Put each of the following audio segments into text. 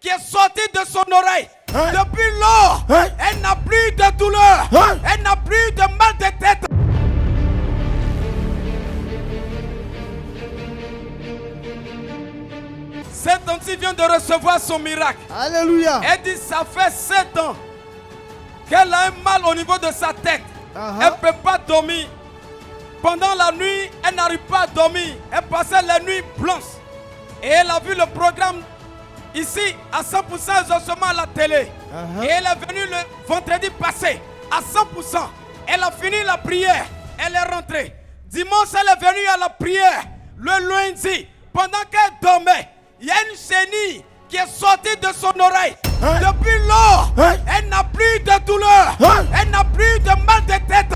qui est sorti de son oreille. Depuis lors, elle n'a plus de douleur. Elle n'a plus de mal de tête. Cette auntie vient de recevoir son miracle. Alléluia. Elle dit ça fait 7 ans qu'elle a un mal au niveau de sa tête. Elle ne peut pas dormir. Pendant la nuit, elle n'arrive pas à dormir. Elle passait la nuit blanche. Et elle a vu le programme ici à 100% exaucement à la télé. Et elle est venue le vendredi passé à 100%. Elle a fini la prière. Elle est rentrée. Dimanche, elle est venue à la prière. Le lundi, pendant qu'elle dormait, il y a une chenille qui est sortie de son oreille. Depuis lors, elle n'a plus de douleur. Elle n'a plus de mal de tête.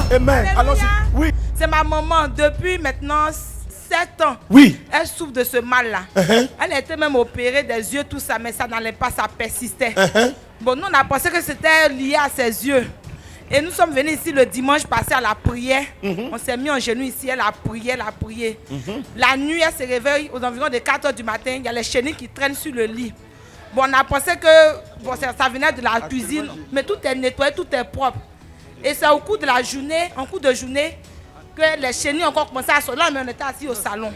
Amen. Allons-y. Oui. C'est ma maman depuis maintenant 7 ans. Oui. Elle souffre de ce mal-là. Elle a été même opérée des yeux, tout ça, mais ça n'allait pas, ça persistait. Bon, nous, on a pensé que c'était lié à ses yeux. Et nous sommes venus ici le dimanche passé à la prière. On s'est mis en genoux ici, elle a prié, elle a prié. La nuit, elle se réveille aux environs de 4 h du matin. Il y a les chenilles qui traînent sur le lit. Bon, on a pensé que bon, ça venait de la cuisine, mais tout est nettoyé, tout est propre. Et c'est au cours de la journée, que les chenilles ont encore commencé à sortir. Là, on était assis au salon.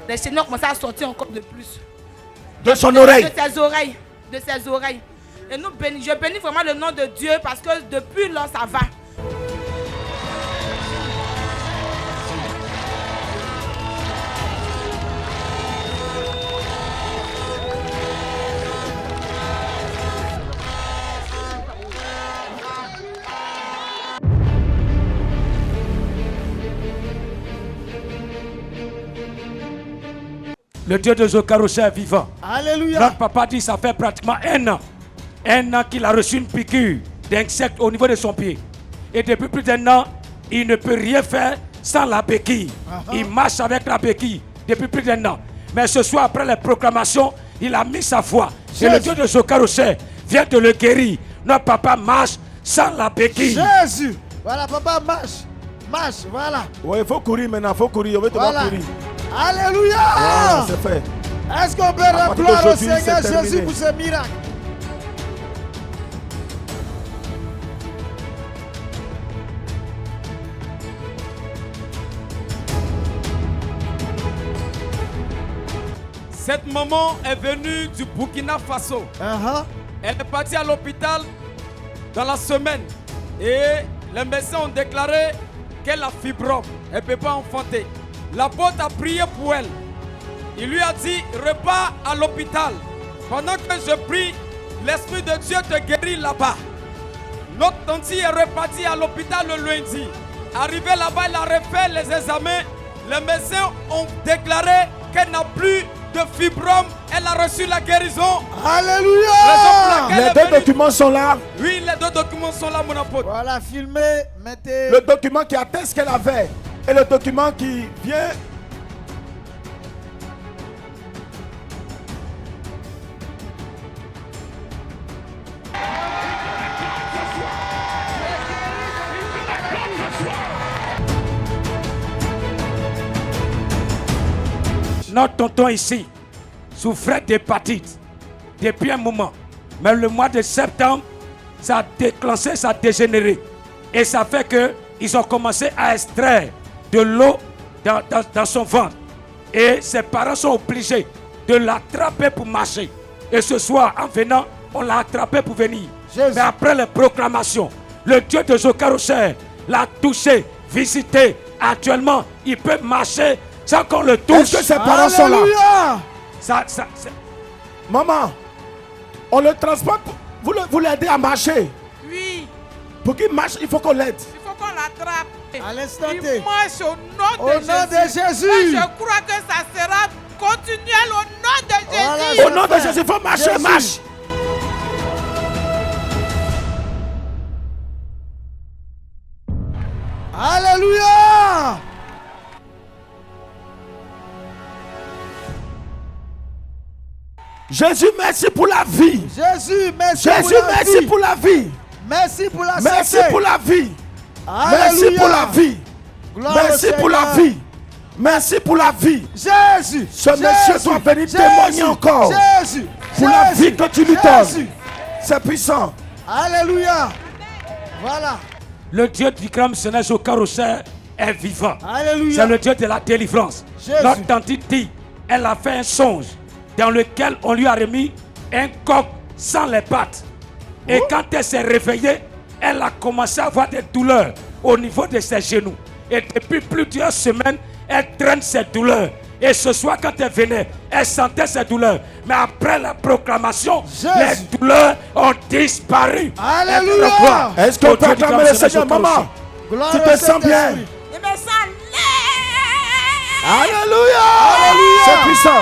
Les chenilles ont commencé à sortir encore de plus. De son oreille. De ses oreilles. De ses oreilles. Et nous je bénis vraiment le nom de Dieu parce que depuis là, ça va. Le Dieu de Zokarosha est vivant. Alléluia. Notre papa dit ça fait pratiquement 1 an. 1 an qu'il a reçu une piqûre d'insecte au niveau de son pied. Et depuis plus d'1 an, il ne peut rien faire sans la béquille. Il marche avec la béquille depuis plus d'1 an. Mais ce soir, après les proclamations, il a mis sa foi. Et le Dieu de Zokarosha vient de le guérir. Notre papa marche sans la béquille. Jésus. Voilà, papa, marche. Marche, voilà. Oui, il faut courir maintenant, il faut courir. On veut te voir courir. Alléluia. Voilà, c'est fait. Est-ce qu'on peut rendre gloire au Seigneur Jésus pour ce miracle? Cette maman est venue du Burkina Faso. Elle est partie à l'hôpital dans la semaine. Et les médecins ont déclaré qu'elle a fibrome. Elle ne peut pas enfanter. L'apôtre a prié pour elle. Il lui a dit, repars à l'hôpital. Pendant que je prie, l'Esprit de Dieu te guérit là-bas. Notre tante est repartie à l'hôpital le lundi. Arrivé là-bas, elle a refait les examens. Les médecins ont déclaré qu'elle n'a plus de fibrome. Elle a reçu la guérison. Alléluia. Les deux documents sont là. Oui, les deux documents sont là, mon apôtre. Voilà, filmez, mettez. Le document qui atteste qu'elle avait et le document qui vient. Notre tonton ici souffrait d'hépatite depuis un moment. Mais le mois de septembre, ça a déclenché, ça a dégénéré. Et ça fait qu'ils ont commencé à extraire de l'eau dans son ventre. Et ses parents sont obligés de l'attraper pour marcher. Et ce soir, en venant, on l'a attrapé pour venir. Jésus. Mais après les proclamations, le Dieu de Zokarosha l'a touché, visité. Actuellement, il peut marcher sans qu'on le touche. Est-ce que ses parents sont là? Maman, on le transporte. Vous l'aidez à marcher. Oui. Pour qu'il marche, il faut qu'on l'aide. Il faut qu'on l'attrape. À l'instant Il T. marche au nom Au de nom de Jésus. Et je crois que ça sera continuel au nom de Jésus. Voilà. Au nom de Jésus, il faut marcher, Jésus. marche. Alléluia. Jésus, merci pour la vie. Jésus, merci Jésus, pour la merci vie. pour la vie. Merci pour la Merci santé. pour la vie. Alléluia. Merci pour la vie. Gloire Merci au pour la Seigneur. vie. Merci pour la vie. Jésus. Ce monsieur doit venir témoigner encore Jésus. pour la vie que tu lui donnes. Jésus. C'est puissant. Alléluia. Voilà. Le Dieu du grand missionnaire Joker Rocher est vivant. Alléluia. C'est le Dieu de la délivrance. Jésus. Notre tante dit, elle a fait un songe dans lequel on lui a remis un coq sans les pattes. Et quand elle s'est réveillée, elle a commencé à avoir des douleurs au niveau de ses genoux. Et depuis plusieurs semaines, elle traîne ses douleurs. Et ce soir, quand elle venait, elle sentait ses douleurs. Mais après la proclamation, Jésus. les douleurs ont disparu. Alléluia. Est-ce qu'on peut acclamer le Seigneur, maman? Gloire Tu au te sens bien? Saint-Esprit. Je me sens laid. Alléluia. Alléluia. C'est puissant.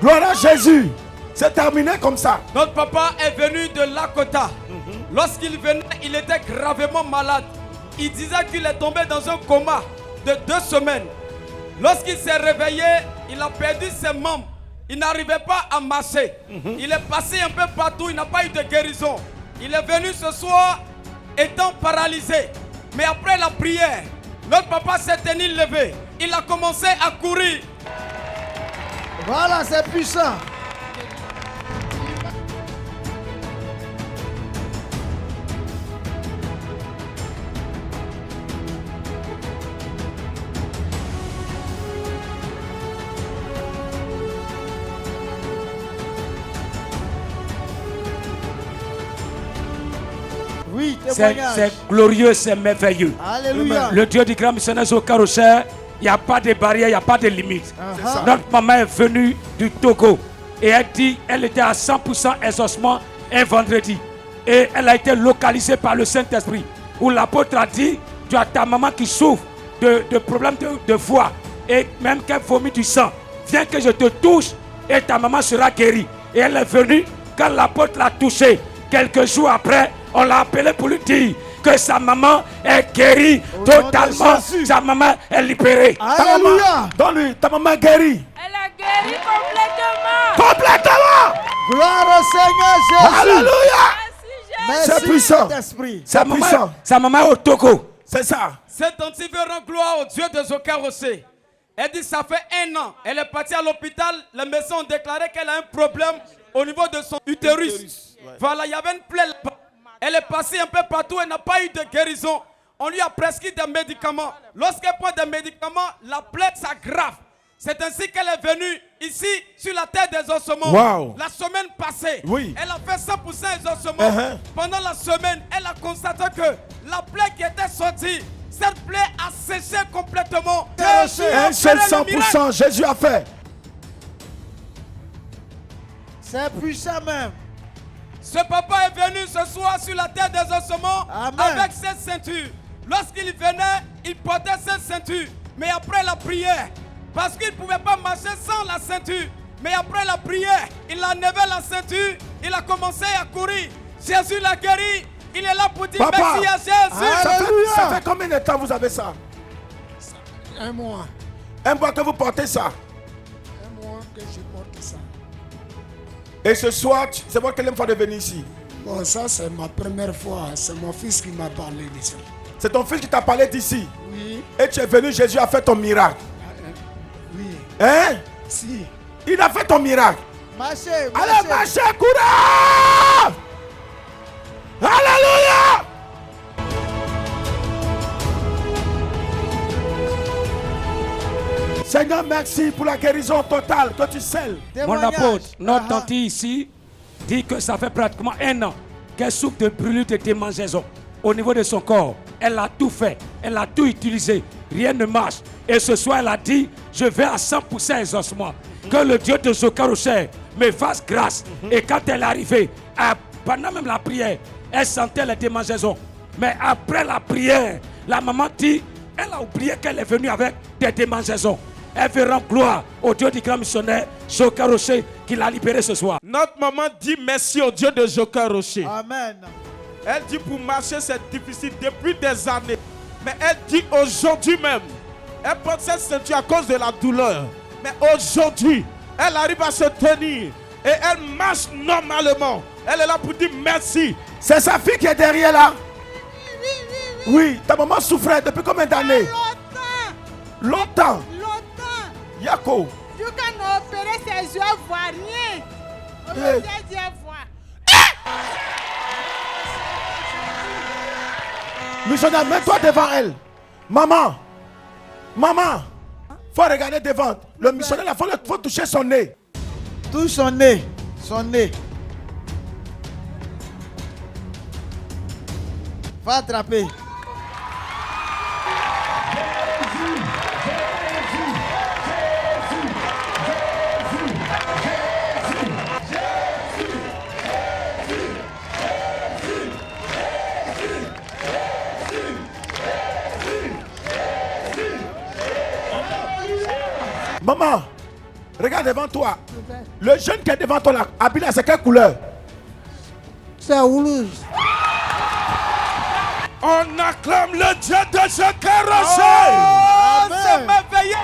Gloire à Jésus. C'est terminé comme ça. Notre papa est venu de Lakota. Lorsqu'il venait, il était gravement malade. Il disait qu'il est tombé dans un coma de 2 semaines. Lorsqu'il s'est réveillé, il a perdu ses membres. Il n'arrivait pas à marcher. Il est passé un peu partout, il n'a pas eu de guérison. Il est venu ce soir étant paralysé. Mais après la prière, notre papa s'est tenu levé. Il a commencé à courir. Voilà, c'est puissant. Oui, témoignage. C'est glorieux, c'est merveilleux. Alléluia. Le Dieu du grand missionnaire Joker Rocher, il n'y a pas de barrière, il n'y a pas de limite. Uh-huh. Notre maman est venue du Togo et elle dit qu'elle était à 100% exaucement un vendredi. Et elle a été localisée par le Saint-Esprit. Où l'apôtre a dit, tu as ta maman qui souffre de problèmes de foie et même qu'elle vomit du sang. Viens que je te touche et ta maman sera guérie. Et elle est venue quand l'apôtre l'a touchée. Quelques jours après, on l'a appelé pour lui dire que sa maman est guérie totalement. Sa maman est libérée. Alléluia. Donne-lui, ta maman est guérie. Elle a guéri complètement. Complètement. Gloire au Seigneur Jésus. Alléluia. Merci, C'est puissant. Saint-Esprit. C'est puissant. Sa maman est au Togo. C'est ça. Cette tante veut rendre gloire au Dieu de Joker Rocher. Elle dit ça fait 1 an. Elle est partie à l'hôpital. Les médecins ont déclaré qu'elle a un problème au niveau de son utérus. Voilà, il y avait une plaie là-bas. Elle est passée un peu partout. Elle n'a pas eu de guérison. On lui a prescrit des médicaments. Lorsqu'elle prend des médicaments, la plaie s'aggrave. C'est ainsi qu'elle est venue ici sur la terre des ossements. Wow. La semaine passée, Oui. elle a fait 100% exaucement. Pendant la semaine, elle a constaté que la plaie qui était sortie, cette plaie a séché complètement. Jésus a Un seul opéré le miracle. 100%, Jésus a fait. C'est puissant même. Ce papa est venu ce soir sur la terre des ossements. Amen. Avec cette ceinture. Lorsqu'il venait, il portait cette ceinture. Mais après la prière, parce qu'il ne pouvait pas marcher sans la ceinture. Mais après la prière, il a enlevé la ceinture. Il a commencé à courir. Jésus l'a guéri. Il est là pour dire Papa. merci à Jésus. Alléluia. Ça fait combien de temps vous avez ça? 1 mois. 1 mois que vous portez ça. 1 mois que je porte ça. Et ce soir, c'est votre quelle fois de venir ici? Bon, ça c'est ma première fois. C'est mon fils qui m'a parlé de ça. C'est ton fils qui t'a parlé d'ici. Oui. Et tu es venu, Jésus a fait ton miracle. Oui. Hein? Si. Il a fait ton miracle. Marchez, Allez, marchez. marchez, courage! Alléluia! Seigneur, merci pour la guérison totale que tu scelles. Mon Témoignage. apôtre, notre Ah, tante ici dit que ça fait pratiquement 1 an qu'elle souffre de brûlures de démangeaison au niveau de son corps. Elle a tout fait, elle a tout utilisé, rien ne marche. Et ce soir, elle a dit, je vais à 100% exaucement. Que le Dieu de Joker Rocher me fasse grâce. Et quand elle est arrivée, pendant même la prière, elle sentait les démangeaisons. Mais après la prière, la maman dit, elle a oublié qu'elle est venue avec des démangeaisons. Elle veut rendre gloire au Dieu du grand missionnaire Joker Rocher qui l'a libéré ce soir. Notre maman dit merci au Dieu de Joker Rocher. Amen. Elle dit pour marcher c'est difficile depuis des années. Mais elle dit aujourd'hui même, elle porte cette ceinture à cause de la douleur. Mais aujourd'hui, elle arrive à se tenir. Et elle marche normalement. Elle est là pour dire merci. C'est sa fille qui est derrière là. Oui, ta maman souffrait depuis combien d'années? Longtemps. Yako. Vu qu'on a opéré ses yeux, elle voit rien. Hey. Missionnaire, mets-toi devant elle. Maman. Maman. Faut regarder devant. Le missionnaire, il faut toucher son nez. Touche son nez. Son nez. Va attraper. Maman, regarde devant toi. Le jeune qui est devant toi là, habillé, c'est quelle couleur? C'est rouge. On acclame le Dieu de ce carrosse. Oh, c'est merveilleux.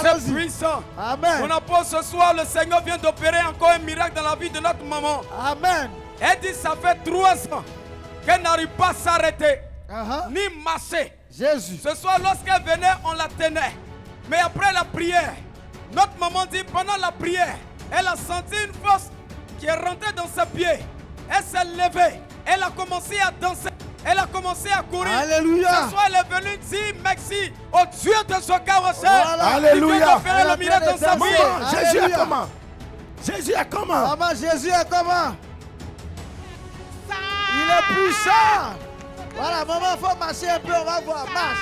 C'est puissant. Amen. Mon apôtre, ce soir, le Seigneur vient d'opérer encore un miracle dans la vie de notre maman. Amen. Elle dit ça fait 3 ans qu'elle n'arrive pas à s'arrêter, ni marcher. Jésus. Ce soir, lorsqu'elle venait, on la tenait. Mais après la prière, notre maman dit, pendant la prière, elle a senti une force qui est rentrée dans ses pieds. Elle s'est levée. Elle a commencé à danser. Elle a commencé à courir. Alléluia. Ce soir, elle est venue dire merci au Dieu de ce carrosse. Voilà. Alléluia. Il vient d'opérer le miracle dans sa vie. Maman, Jésus est Alléluia. comment? Jésus est comment? Maman, Jésus est comment? Il est puissant. Voilà, maman, faut marcher un peu, on va voir. Marche.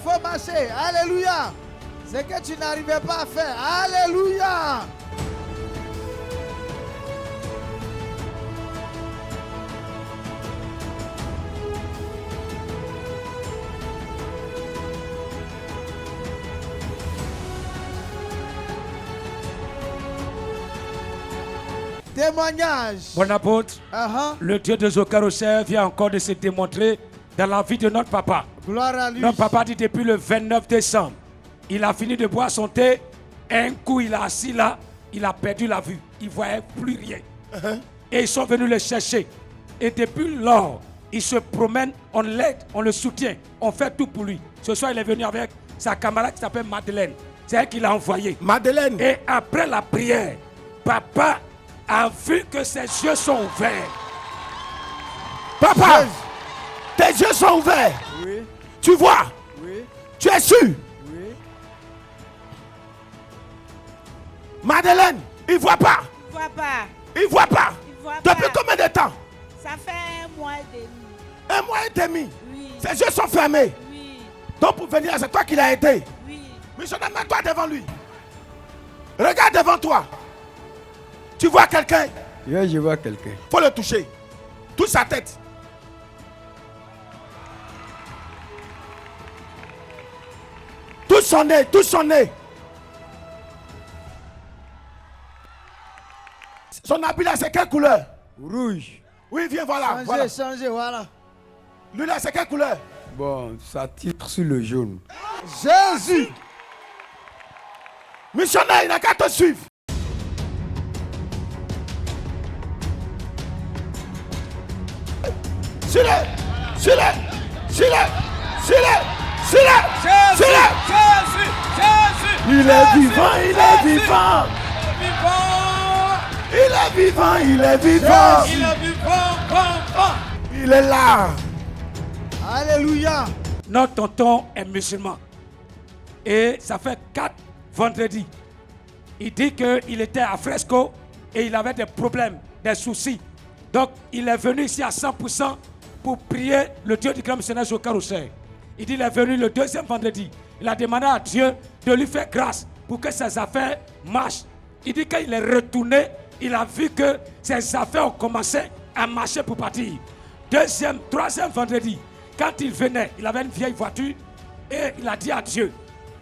Faut marcher. Alléluia. C'est que tu n'arrivais pas à faire. Alléluia. Témoignage. Mon apôtre, le Dieu de Zokarosé vient encore de se démontrer dans la vie de notre papa. Gloire à lui. Notre papa dit depuis le 29 décembre, il a fini de boire son thé. Un coup, il a assis là, il a perdu la vue. Il ne voyait plus rien. Et ils sont venus le chercher. Et depuis lors, il se promène, on l'aide, on le soutient, on fait tout pour lui. Ce soir, il est venu avec sa camarade qui s'appelle Madeleine. C'est elle qui l'a envoyé. Madeleine. Et après la prière, papa a vu que ses yeux sont ouverts. Papa, tes yeux sont ouverts. Oui. Tu vois? Oui. Tu es sûr? Oui. Madeleine, il ne voit pas. Il voit pas. Il ne voit pas. Il voit Depuis pas. combien de temps? Ça fait 1 mois et demi. 1 mois et demi. Oui. Ses yeux sont fermés. Oui. Donc pour venir, c'est toi qui l'as été. Oui. Missionnaire, mets-toi devant lui. Regarde devant toi. Tu vois quelqu'un? Oui, je vois quelqu'un. Faut le toucher. Touche sa tête. Touche son nez, touche son nez. Son habit là, c'est quelle couleur? Rouge. Oui, viens, voilà. Voilà. Changer, voilà. Lui là, c'est quelle couleur? Bon, ça tire sur le jaune. Jésus. Missionnaire, il n'a qu'à te suivre. Suis-le, suis-le, suis-le, suis-le, suis-le, suis-le. Jésus. Il est vivant, il est vivant. Vivant. Il est vivant, il est vivant. Il est vivant. Il est là. Alléluia. Notre tonton est musulman. Et ça fait 4 vendredis. Il dit qu'il était à Fresco et il avait des problèmes, des soucis. Donc il est venu ici à 100% pour prier le Dieu du grand missionnaire Zokarosé. Il dit qu'il est venu le 2e vendredi. Il a demandé à Dieu de lui faire grâce pour que ses affaires marchent. Il dit qu'il est retourné, il a vu que ses affaires ont commencé à marcher pour partir. 2e, 3e vendredi, quand il venait, il avait une vieille voiture. Et il a dit à Dieu,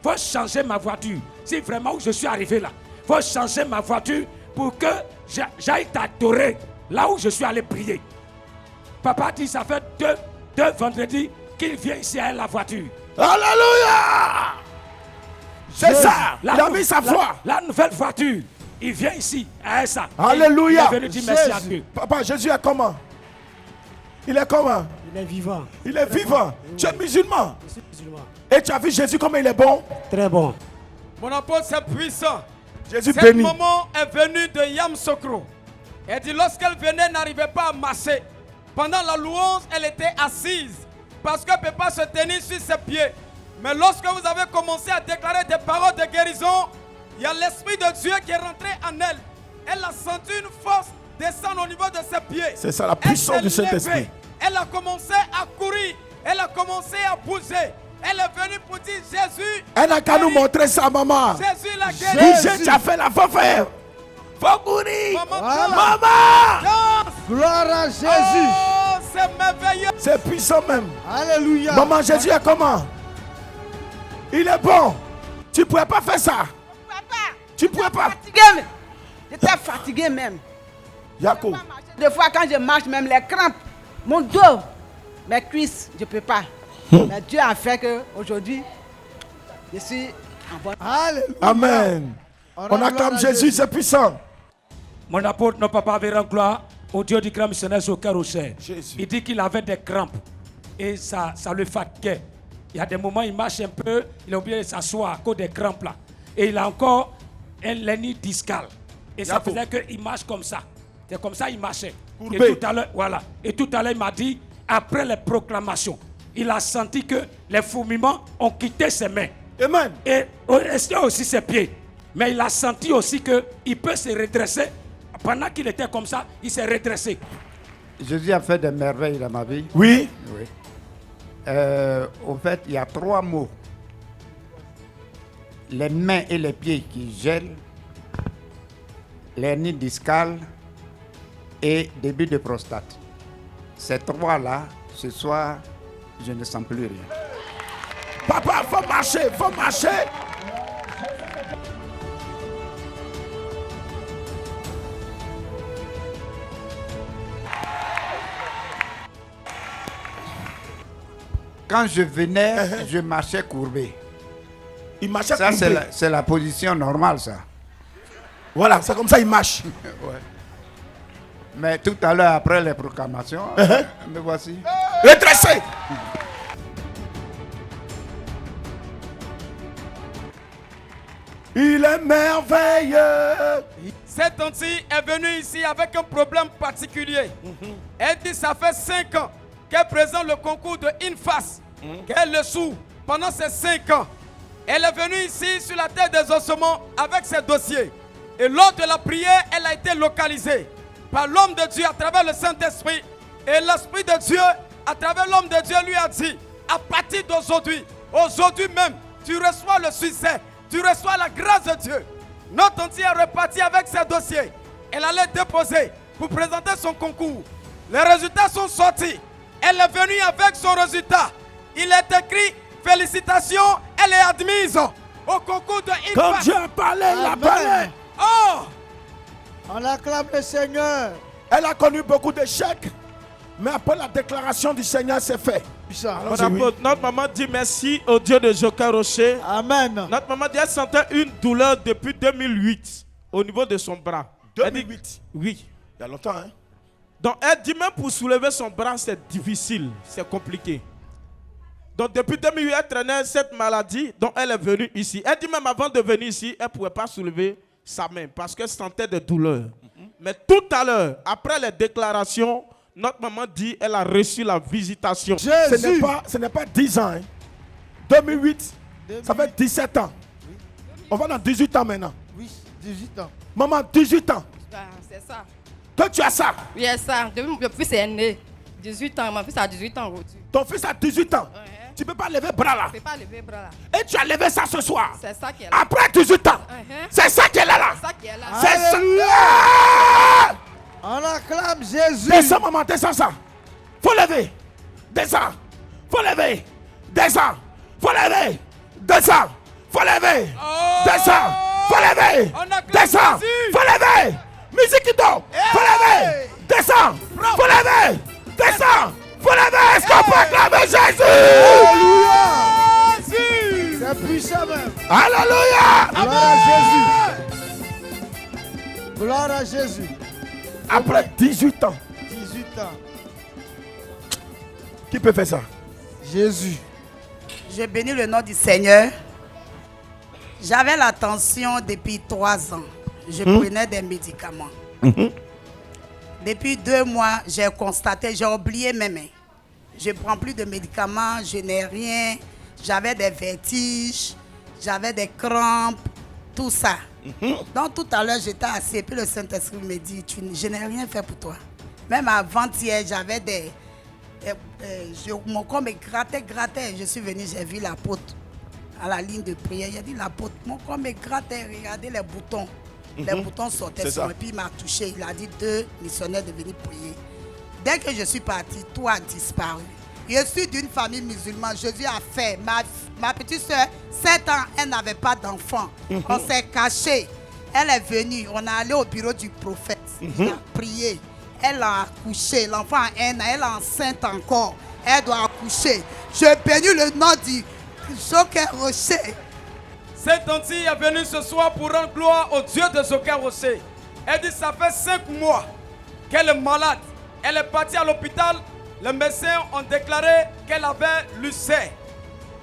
faut changer ma voiture. Si vraiment où je suis arrivé là, faut changer ma voiture pour que j'aille t'adorer là où je suis allé prier. Papa dit, ça fait deux vendredis qu'il vient ici avec la voiture. Alléluia! C'est ça, il a mis sa foi. La nouvelle voiture, il vient ici avec ça. Alléluia! Il est venu dire merci à Dieu. Papa, Jésus est comment? Il est comment? Il est vivant. Il est vivant. Oui. Tu es musulman. Je suis musulman. Et tu as vu Jésus comment il est bon? Très bon. Mon apôtre, c'est puissant. Jésus Cette béni. maman est venue de Yamoussoukro. Elle dit lorsqu'elle venait, n'arrivait pas à marcher. Pendant la louange, elle était assise parce qu'elle ne peut pas se tenir sur ses pieds. Mais lorsque vous avez commencé à déclarer des paroles de guérison, il y a l'Esprit de Dieu qui est rentré en elle. Elle a senti une force descendre au niveau de ses pieds. C'est ça la puissance du Saint-Esprit. Elle a commencé à courir. Elle a commencé à bouger. Elle est venue pour dire Jésus. Elle n'a qu'à nous montrer ça, maman. Jésus l'a guéri. Jésus, tu as fait la faut faire. Faut courir. Maman. Maman. Gloire à Jésus. Oh, c'est merveilleux. C'est puissant même. Alléluia. Maman, Jésus est comment? Il est bon. Tu ne pouvais pas faire ça. Papa, Tu ne pouvais pas. j'étais fatigué même. Jacob. Des fois, quand je marche, même les crampes, mon dos, mes cuisses, je ne peux pas. Mais Dieu a fait qu'aujourd'hui, je suis en bonne. Alléluia. Amen. On acclame Jésus, c'est puissant. Mon apôtre, notre papa avait rendre gloire au Dieu du grand missionnaire au cœur au Cher. Jésus. Il dit qu'il avait des crampes et ça le fatiguait. Il y a des moments, il marche un peu, il a oublié de s'asseoir à cause des crampes là. Et il a encore un hernie discale. Et ça faisait qu'il marche comme ça. C'est comme ça qu'il marchait. Courbé. Et tout à l'heure, voilà. Et tout à l'heure, il m'a dit, après les proclamations, il a senti que les fourmillements ont quitté ses mains. Amen. Et c'était aussi ses pieds. Mais il a senti aussi qu'il peut se redresser. Pendant qu'il était comme ça, il s'est redressé. Jésus a fait des merveilles dans ma vie. Oui. Oui. Au fait, il y a 3 mots. Les mains et les pieds qui gèlent, l'hernie discale et début de prostate. Ces 3-là, ce soir, je ne sens plus rien. Papa, faut marcher, faut marcher. Quand je venais, je marchais courbé. Il marchait Ça, courbé. c'est la position normale, ça. Voilà, c'est comme ça il marche. Ouais. Mais tout à l'heure, après les proclamations, me voici. Redressé. Il est merveilleux. Cette tante-ci est venue ici avec un problème particulier. Elle dit ça fait 5 ans qu'elle présente le concours de INFAS, qu'elle le sous pendant ces 5 ans. Elle est venue ici sur la terre des ossements avec ses dossiers. Et lors de la prière, elle a été localisée par l'homme de Dieu à travers le Saint-Esprit. Et l'Esprit de Dieu, à travers l'homme de Dieu, lui a dit, à partir d'aujourd'hui, aujourd'hui même, tu reçois le succès, tu reçois la grâce de Dieu. Notre tante est repartie avec ses dossiers. Elle allait déposer pour présenter son concours. Les résultats sont sortis. Elle est venue avec son résultat. Il est écrit, félicitations, elle est admise au concours de INFAS. Comme Dieu a parlé, il a parlé. Oh! On acclame le Seigneur. Elle a connu beaucoup d'échecs. Mais après la déclaration du Seigneur, c'est fait. Mon apôtre, notre maman dit merci au Dieu de Joker Rocher. Amen. Notre maman dit qu'elle sentait une douleur depuis 2008 au niveau de son bras. 2008? Oui. Il y a longtemps, hein? Donc elle dit même pour soulever son bras, c'est difficile, c'est compliqué. Donc depuis 2008, elle traînait cette maladie, donc elle est venue ici. Elle dit même avant de venir ici, elle ne pouvait pas soulever sa main parce qu'elle sentait des douleurs. Mais tout à l'heure, après les déclarations, notre maman dit qu'elle a reçu la visitation. Ce n'est pas 10 ans. Hein. 2008, ça fait 17 ans. Oui. On va dans 18 ans maintenant. Oui, 18 ans. Maman, 18 ans. C'est ça. Toi, tu as ça? Oui, c'est ça. Depuis mon fils est né. 18 ans. Mon fils a 18 ans aujourd'hui. Ton fils a 18 ans? Tu ne peux pas lever le bras là? Je ne peux pas lever le bras là. Et tu as levé ça ce soir? C'est ça qui est là. Après 18 ans? C'est ça qui est là. C'est ça qui est là. C'est ça. On acclame Jésus. Descends, maman, descends ça. Faut lever. Descends. Faut lever. Descends. Faut lever. Descends. Faut lever. Descends. Faut lever. Descends. Faut lever. Musique qui tombe. Faut lever. Descends. Faut lever. Descends. Faut lever. Est-ce qu'on peut acclamer Jésus? Alléluia. C'est puissant même. Alléluia. Gloire à Jésus. Gloire à Jésus. Après 18 ans. 18 ans. Qui peut faire ça? Jésus. Je bénis le nom du Seigneur. J'avais la tension depuis 3 ans. Je prenais des médicaments. Depuis 2 mois, j'ai constaté, j'ai oublié mes mains. Je ne prends plus de médicaments, je n'ai rien. J'avais des vertiges, j'avais des crampes, tout ça. Donc tout à l'heure, j'étais assis et puis le Saint-Esprit me dit, je n'ai rien fait pour toi. Même avant-hier, j'avais des... mon corps me grattait. Je suis venu, j'ai vu l'apôtre à la ligne de prière. Il a dit l'apôtre, mon corps me grattait, regardez les boutons. Les boutons sortaient sur moi et puis il m'a touché. Il a dit 2 missionnaires de venir prier. Dès que je suis parti, tout a disparu. Je suis d'une famille musulmane. Jésus a fait. Ma petite soeur, 7 ans, elle n'avait pas d'enfant. On s'est caché. Elle est venue. On est allé au bureau du prophète. Il a prié. Elle a accouché. L'enfant a 1 an. Elle est enceinte encore. Elle doit accoucher. Je bénis le nom du Joker Rocher. Cette tante est venue ce soir pour rendre gloire au Dieu de Joker Rocher. Elle dit ça fait 5 mois qu'elle est malade. Elle est partie à l'hôpital. Les médecins ont déclaré qu'elle avait l'ulcère.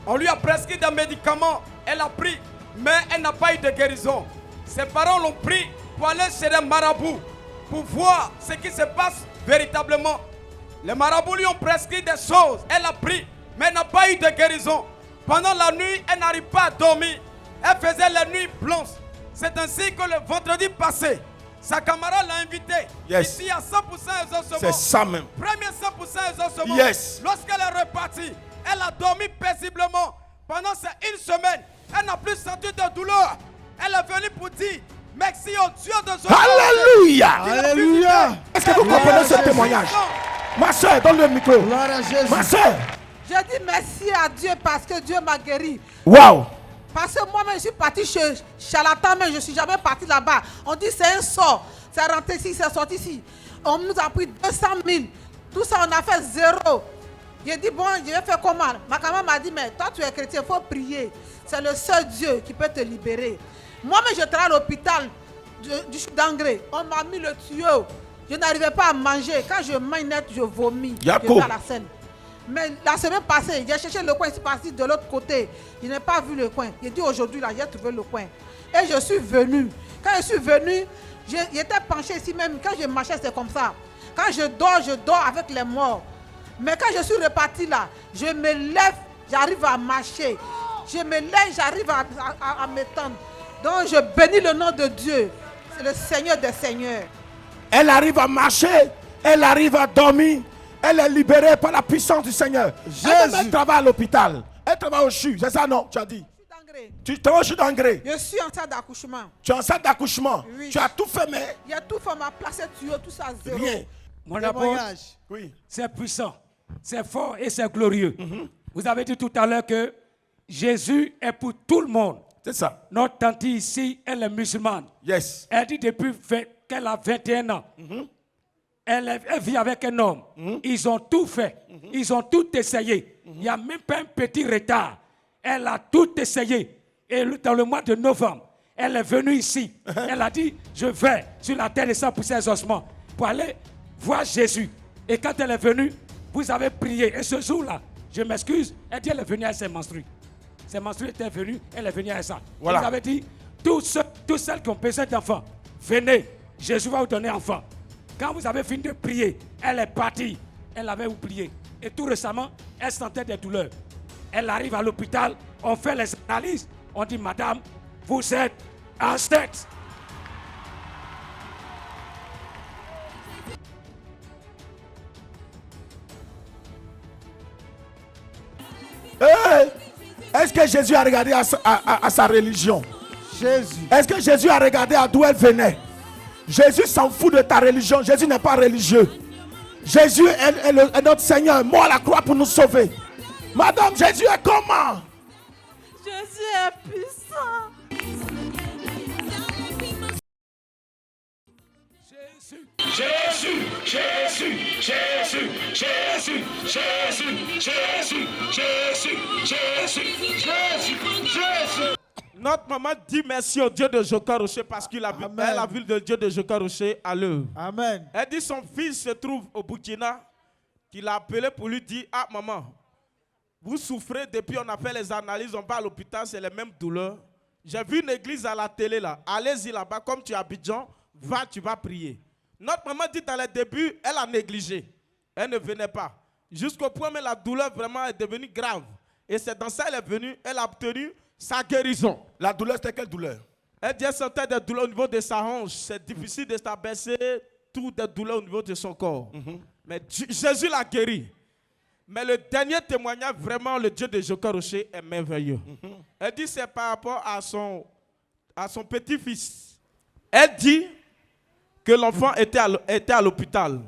On lui a prescrit des médicaments. Elle a pris, mais elle n'a pas eu de guérison. Ses parents l'ont pris pour aller chez les marabouts pour voir ce qui se passe véritablement. Les marabouts lui ont prescrit des choses. Elle a pris, mais elle n'a pas eu de guérison. Pendant la nuit, elle n'arrive pas à dormir. Elle faisait les nuits blanches. C'est ainsi que le vendredi passé, sa camarade l'a invité. Ici à 100% exaucement. C'est ça même. Premier 100% exaucement. Yes. Lorsqu'elle est repartie, elle a dormi paisiblement. Pendant ces 1 semaine, elle n'a plus senti de douleur. Elle est venue pour dire merci au Dieu de Joker. Alléluia. Alléluia. Est-ce que vous comprenez ce témoignage? Ma soeur, donne le micro. Gloire à Jésus. Ma soeur. Je dis merci à Dieu parce que Dieu m'a guéri. Waouh. Parce que moi-même, je suis parti chez Charlatan, mais je ne suis jamais parti là-bas. On dit c'est un sort. C'est rentré ici, c'est sorti ici. On nous a pris 200 000. Tout ça, on a fait 0. J'ai dit, bon, je vais faire comment? Ma camarade m'a dit, mais toi, tu es chrétien, il faut prier. C'est le seul Dieu qui peut te libérer. Moi-même, je travaille à l'hôpital du d'engrais. On m'a mis le tuyau. Je n'arrivais pas à manger. Quand je mange net, je vomis. Je vais à la scène. Mais la semaine passée, j'ai cherché le coin, c'est parti de l'autre côté. Je n'ai pas vu le coin. J'ai dit aujourd'hui, là, j'ai trouvé le coin. Et je suis venu. Quand je suis venu, j'étais penché ici même. Quand je marchais, c'est comme ça. Quand je dors avec les morts. Mais quand je suis reparti là, je me lève, j'arrive à marcher. Je me lève, j'arrive à m'étendre. Donc je bénis le nom de Dieu. C'est le Seigneur des Seigneurs. Elle arrive à marcher, elle arrive à dormir. Elle est libérée par la puissance du Seigneur. Elle travaille à l'hôpital. Elle travaille au CHU. C'est ça, non? Tu as dit. Tu travailles au CHU d'engrais. Je suis en salle d'accouchement. Tu es en salle d'accouchement. Oui. Tu as tout fait, mais. Il y a tout fait, m'a placé tuyau, tout ça, 0. Rien. Mon apôtre, oui. C'est puissant, c'est fort et c'est glorieux. Vous avez dit tout à l'heure que Jésus est pour tout le monde. C'est ça. Notre tante ici, elle est musulmane. Yes. Elle dit depuis qu'elle a 21 ans. Elle vit avec un homme. Ils ont tout fait. Ils ont tout essayé. Il n'y a même pas un petit retard. Elle a tout essayé. Et dans le mois de novembre, elle est venue ici. Elle a dit, je vais sur la terre de sang pour ses ossements, pour aller voir Jésus. Et quand elle est venue, vous avez prié. Et ce jour-là, je m'excuse, elle dit, elle est venue à ses menstrues. Ses menstrues étaient venues, elle est venue à ça. Voilà. Vous avez dit, tous celles qui ont besoin d'enfants, venez, Jésus va vous donner enfant. Quand vous avez fini de prier, elle est partie. Elle avait oublié. Et tout récemment, elle sentait des douleurs. Elle arrive à l'hôpital, on fait les analyses. On dit, madame, vous êtes enceinte. Hey, est-ce que Jésus a regardé à sa religion? Jésus. Est-ce que Jésus a regardé à d'où elle venait? Jésus s'en fout de ta religion. Jésus n'est pas religieux. Jésus est notre Seigneur, mort à la croix pour nous sauver. Madame, Jésus est comment? Jésus est puissant. Jésus, Jésus, Jésus, Jésus, Jésus, Jésus, Jésus, Jésus, Jésus, Jésus. Notre maman dit merci au Dieu de Jokaroché parce qu'il a vu, elle a vu le Dieu de Jokaroché à l'œuvre. Amen. Elle dit son fils se trouve au Burkina, qu'il a appelé pour lui dire, ah maman, vous souffrez depuis on a fait les analyses, on va à l'hôpital, c'est les mêmes douleurs. J'ai vu une église à la télé là, allez-y là-bas, comme tu es à Abidjan, va, tu vas prier. Notre maman dit dans les débuts, elle a négligé. Elle ne venait pas. Jusqu'au point où la douleur vraiment est devenue grave. Et c'est dans ça qu'elle est venue, elle a obtenu sa guérison. La douleur, c'était quelle douleur? Elle dit qu'elle sentait des douleurs au niveau de sa hanche. C'est difficile de s'abaisser, toutes des douleurs au niveau de son corps. Mais Jésus l'a guéri. Mais le dernier témoignage, vraiment, le Dieu de Jokaroché est merveilleux. Elle dit c'est par rapport à son petit-fils. Elle dit que l'enfant était à l'hôpital.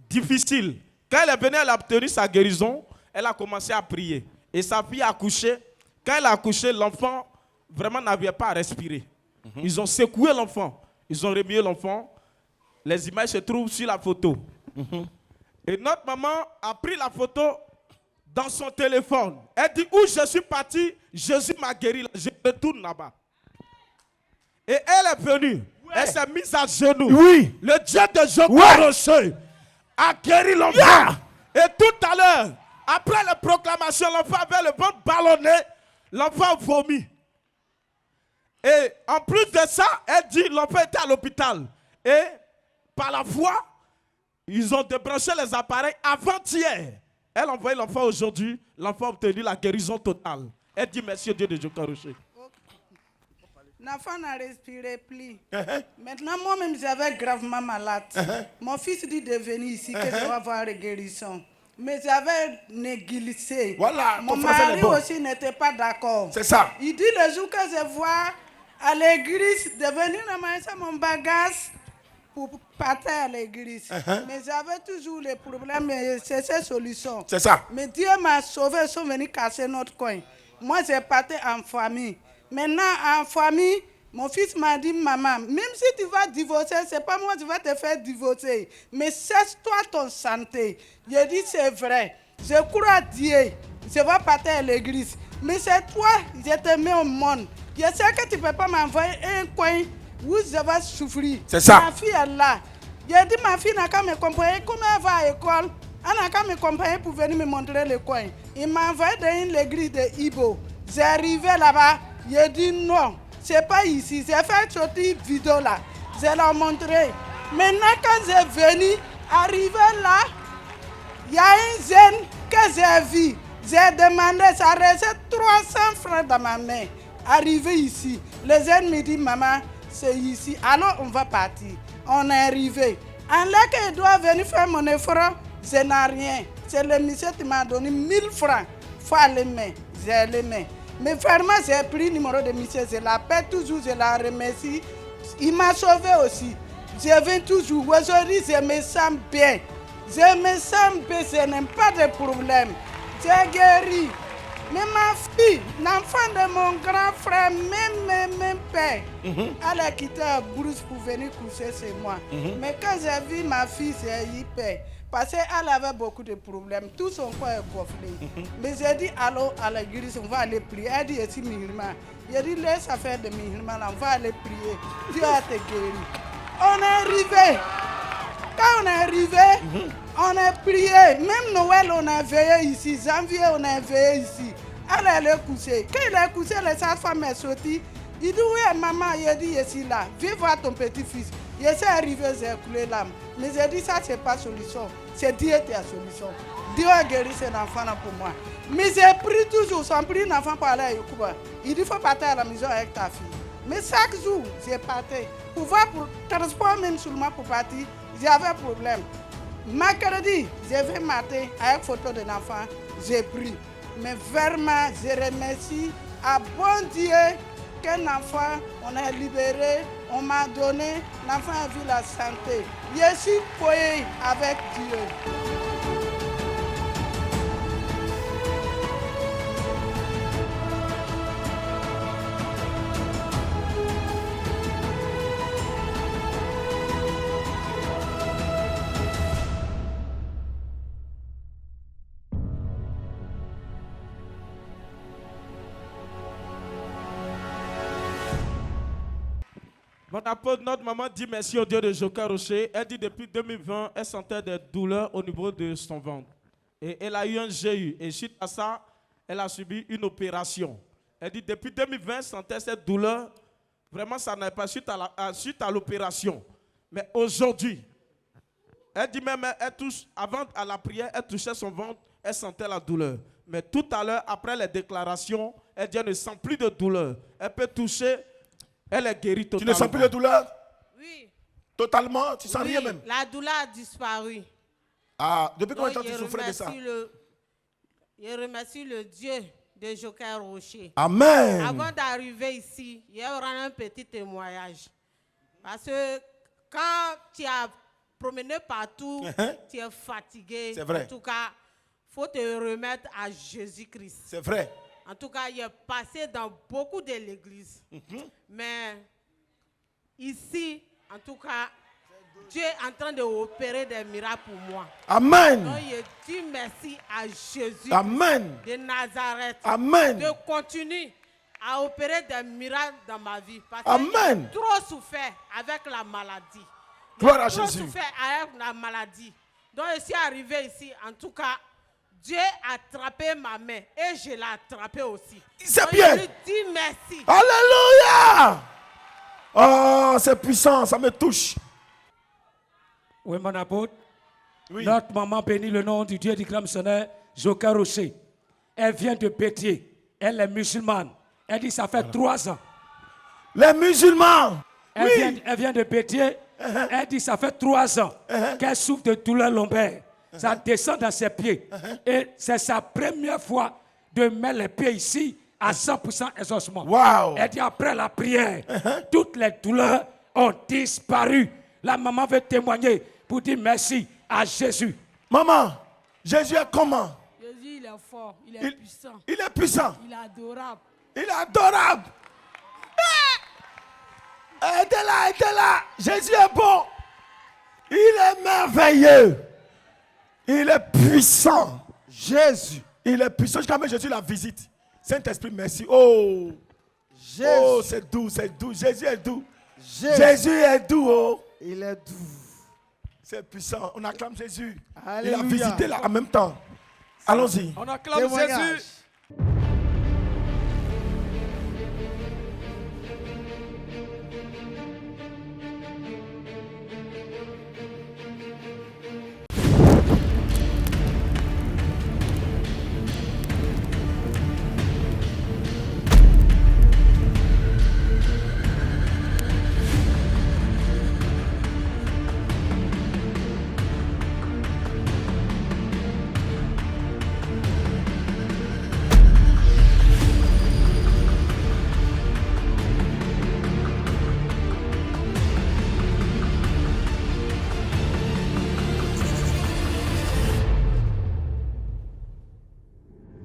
Difficile. Quand elle est venue, elle a obtenu sa guérison. Elle a commencé à prier. Et sa fille a accouché. Quand elle a accouché, l'enfant vraiment n'avait pas à respirer. Ils ont secoué l'enfant. Ils ont remué l'enfant. Les images se trouvent sur la photo. Et notre maman a pris la photo dans son téléphone. Elle dit, où je suis parti, Jésus m'a guéri. Je retourne là-bas. Et elle est venue. Elle s'est mise à genoux. Oui. Le Dieu de Jokaroché a guéri l'enfant. Et tout à l'heure, après la proclamation, l'enfant avait le ventre ballonné. L'enfant vomit. Et en plus de ça, elle dit l'enfant était à l'hôpital. Et par la foi, ils ont débranché les appareils avant-hier. Elle a envoyé l'enfant aujourd'hui. L'enfant a obtenu la guérison totale. Elle dit merci au Dieu de Jokaroché. L'enfant n'a respiré plus. Maintenant, moi-même, j'avais gravement malade. Mon fils dit de venir ici, que je vais avoir la guérison. Mais j'avais négligé. Voilà, mon mari aussi n'était pas d'accord. C'est ça. Il dit le jour que je vois à l'église, de venir ramasser mon bagage pour partir à l'église. Mais j'avais toujours les problèmes et c'est ces solutions. C'est ça. Mais Dieu m'a sauvé, ils sont venus casser notre coin. Moi, j'ai parti en famille. Maintenant, en famille, mon fils m'a dit, maman, même si tu vas divorcer, c'est pas moi qui vais te faire divorcer. Mais cesse-toi ton santé. Je dis, c'est vrai. Je crois à Dieu. Je vais partir à l'église. Mais c'est toi, je te mets au monde. Je sais que tu ne peux pas m'envoyer un coin où je vais souffrir. C'est ça. Ma fille est là. Je dis, ma fille n'a qu'à me accompagner. Comment elle va à l'école? Elle n'a qu'à me accompagner pour venir me montrer le coin. Il m'a envoyé dans l'église de Ibo. J'ai arrivé là-bas. J'ai dit non, c'est pas ici. J'ai fait sortir vidéo là. Je l'ai montré. Maintenant, quand j'ai venu, arrivé là, il y a un jeune que j'ai vu. J'ai demandé, ça restait 300 francs dans ma main. Arrivé ici, le jeune me dit, maman, c'est ici. Alors, on va partir. On est arrivé. En là qu'il doit venir faire mon effort, je n'ai rien. C'est le monsieur qui m'a donné 1000 francs. Il faut les mettre. J'ai les mains. Mais vraiment, j'ai pris le numéro de monsieur, je l'appelle toujours, je la remercie. Il m'a sauvé aussi. Je viens toujours. Aujourd'hui, je me sens bien. Je me sens bien, je n'ai pas de problème. J'ai guéri. Mais ma fille, l'enfant de mon grand frère, même père, elle a quitté la brousse pour venir coucher chez moi. Mais quand j'ai vu ma fille, j'ai eu peur. Parce qu'elle avait beaucoup de problèmes. Tout son corps est gonflé. Mais j'ai dit, allô, à l'église, on va aller prier. Elle dit, ici, musulman. J'ai dit, laisse affaire de musulman, on va aller prier. Dieu a te guéri. On est arrivé. Quand on est arrivé, on a prié. Même Noël, on a veillé ici. Janvier, on a veillé ici. Elle est couchée. Quand elle est couchée, sa femme est sortie. Il dit, oui, maman, il dit, je suis là. Viens voir ton petit-fils. Je suis arrivé, j'ai coulé l'âme. Mais j'ai dit, ça, ce n'est pas solution. C'est Dieu qui a solution. Dieu a guéri cet enfant pour moi. Mais j'ai pris toujours, sans pris un enfant pour aller à Yokouba. Il dit, il faut partir à la maison avec ta fille. Mais chaque jour, j'ai parti. Pour voir, pour transport même seulement pour partir, j'avais problème. Mercredi, j'ai fait matin avec photo de l'enfant, j'ai pris. Mais vraiment, je remercie à bon Dieu qu'un enfant, on a libéré, on m'a donné, l'enfant a vu la santé. Je suis foyé avec Dieu. Mon apôtre, notre maman dit merci au Dieu de Joker Rocher. Elle dit depuis 2020, elle sentait des douleurs au niveau de son ventre. Et elle a eu un GU. Et suite à ça, elle a subi une opération. Elle dit depuis 2020, elle sentait cette douleur. Vraiment, ça n'est pas suite à l'opération. Mais aujourd'hui, elle dit même, elle touche, avant à la prière, elle touchait son ventre, elle sentait la douleur. Mais tout à l'heure, après les déclarations, elle dit, elle ne sent plus de douleur. Elle peut toucher, elle est guérie totalement. Tu ne sens plus de douleur? Oui. Totalement? Tu sens Oui, rien même? La douleur a disparu. Ah, depuis combien de temps Donc, tu souffrais de ça? Je remercie le Dieu de Joker Rocher. Amen. Avant d'arriver ici, il y aura un petit témoignage. Parce que quand tu as promené partout, tu es fatigué. C'est vrai. En tout cas, il faut te remettre à Jésus-Christ. C'est vrai. En tout cas, il est passé dans beaucoup de l'église. Mais ici, en tout cas, Dieu est en train d'opérer des miracles pour moi. Amen. Donc, je dis merci à Jésus Amen. de Nazareth. Amen. De continuer à opérer des miracles dans ma vie. Parce Amen. que j'ai trop souffert avec la maladie. Gloire à J'ai trop Jésus. souffert avec la maladie. Donc, je suis arrivé ici. En tout cas, Dieu a attrapé ma main et je l'ai attrapé aussi. C'est bien. Je lui dis merci. Alléluia. Oh, c'est puissant, ça me touche. Oui, mon apôtre. Oui. Notre maman bénit le nom du Dieu du grand missionnaire, Joker Rocher. Elle vient de Béthier. Elle est musulmane. Elle dit ça fait 3 ans. Les musulmans. Elle vient de Béthier. Elle dit ça fait 3 ans qu'elle souffre de douleur lombaire. Ça descend dans ses pieds. Et c'est sa première fois de mettre les pieds ici à 100% exaucement. Wow. Elle dit après la prière, toutes les douleurs ont disparu. La maman veut témoigner pour dire merci à Jésus. Maman, Jésus est comment? Jésus, il est fort, il est puissant. Il est puissant. Il est adorable. Il est adorable. Aidez-la, aidez-la. Jésus est bon. Il est merveilleux. Il est puissant. Jésus. Il est puissant. Jusqu'à même Jésus la visite. Saint-Esprit, merci. Oh. Jésus. Oh, c'est doux, c'est doux. Jésus est doux. Jésus est doux. Oh. Il est doux. C'est puissant. On acclame Jésus. Alléluia. Il a visité là en même temps. Allons-y. On acclame Jésus.